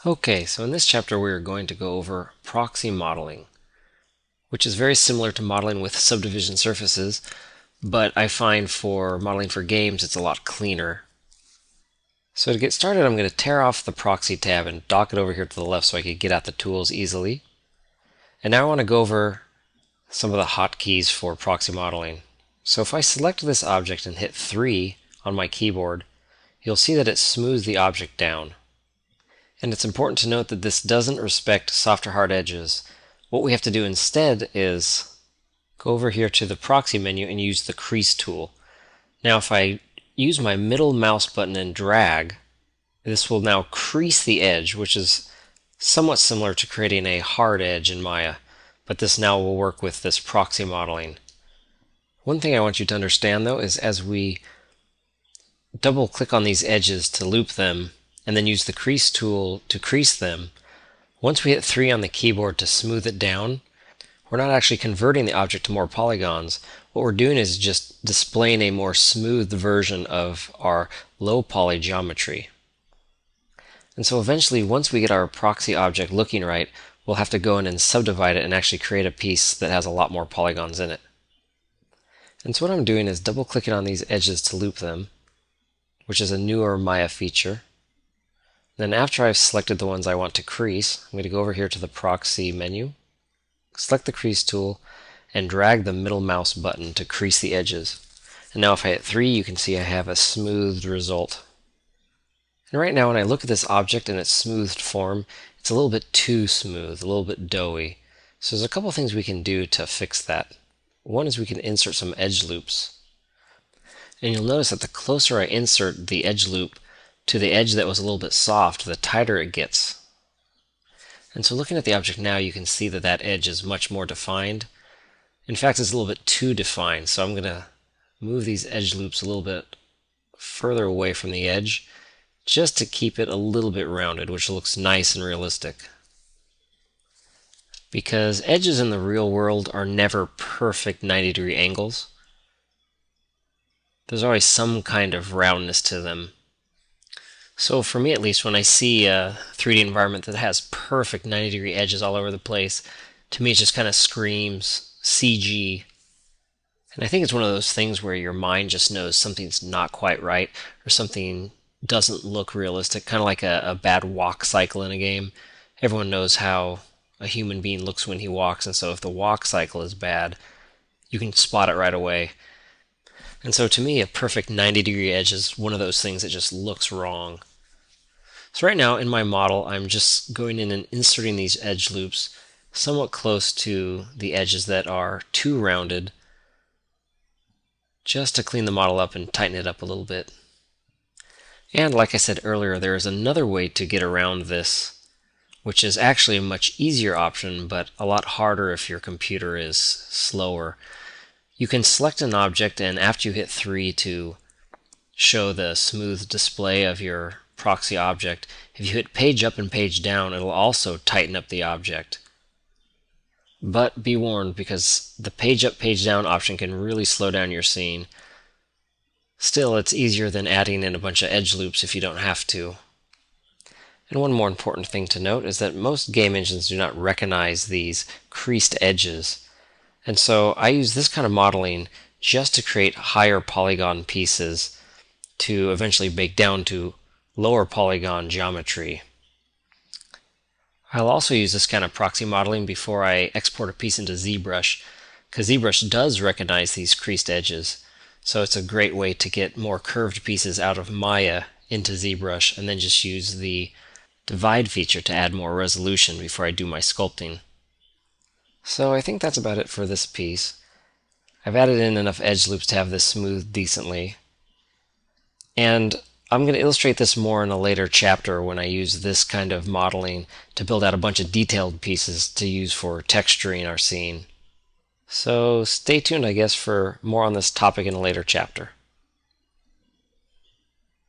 Okay, so in this chapter we are going to go over proxy modeling, which is very similar to modeling with subdivision surfaces, but I find for modeling for games it's a lot cleaner. So to get started, I'm going to tear off the Proxy tab and dock it over here to the left so I can get at the tools easily. And now I want to go over some of the hotkeys for proxy modeling. So if I select this object and hit 3 on my keyboard, you'll see that it smooths the object down. And it's important to note that this doesn't respect soft or hard edges. What we have to do instead is go over here to the Proxy menu and use the crease tool. Now if I use my middle mouse button and drag, this will now crease the edge, which is somewhat similar to creating a hard edge in Maya, but this now will work with this proxy modeling. One thing I want you to understand though is as we double click on these edges to loop them and then use the crease tool to crease them, once we hit 3 on the keyboard to smooth it down, we're not actually converting the object to more polygons. What we're doing is just displaying a more smoothed version of our low poly geometry. And so eventually, once we get our proxy object looking right, we'll have to go in and subdivide it and actually create a piece that has a lot more polygons in it. And so what I'm doing is double clicking on these edges to loop them, which is a newer Maya feature. Then after I've selected the ones I want to crease, I'm going to go over here to the Proxy menu, select the crease tool, and drag the middle mouse button to crease the edges. And now if I hit 3, you can see I have a smoothed result. And right now when I look at this object in its smoothed form, it's a little bit too smooth, a little bit doughy. So there's a couple things we can do to fix that. One is we can insert some edge loops. And you'll notice that the closer I insert the edge loop to the edge that was a little bit soft, the tighter it gets. And so looking at the object now, you can see that that edge is much more defined. In fact, it's a little bit too defined, so I'm going to move these edge loops a little bit further away from the edge just to keep it a little bit rounded, which looks nice and realistic. Because edges in the real world are never perfect 90-degree angles. There's always some kind of roundness to them. So for me at least, when I see a 3D environment that has perfect 90-degree edges all over the place, to me it just kind of screams CG. And I think it's one of those things where your mind just knows something's not quite right or something doesn't look realistic, kind of like a bad walk cycle in a game. Everyone knows how a human being looks when he walks, and so if the walk cycle is bad, you can spot it right away. And so to me, a perfect 90-degree edge is one of those things that just looks wrong. So right now in my model, I'm just going in and inserting these edge loops somewhat close to the edges that are too rounded, just to clean the model up and tighten it up a little bit. And like I said earlier, there is another way to get around this, which is actually a much easier option, but a lot harder if your computer is slower. You can select an object, and after you hit 3 to show the smooth display of your proxy object, if you hit page up and page down, it'll also tighten up the object. But be warned, because the page up, page down option can really slow down your scene. Still, it's easier than adding in a bunch of edge loops if you don't have to. And one more important thing to note is that most game engines do not recognize these creased edges. And so I use this kind of modeling just to create higher polygon pieces to eventually bake down to lower polygon geometry. I'll also use this kind of proxy modeling before I export a piece into ZBrush, because ZBrush does recognize these creased edges. So it's a great way to get more curved pieces out of Maya into ZBrush and then just use the divide feature to add more resolution before I do my sculpting. So I think that's about it for this piece. I've added in enough edge loops to have this smooth decently. And I'm going to illustrate this more in a later chapter when I use this kind of modeling to build out a bunch of detailed pieces to use for texturing our scene. So stay tuned, I guess, for more on this topic in a later chapter.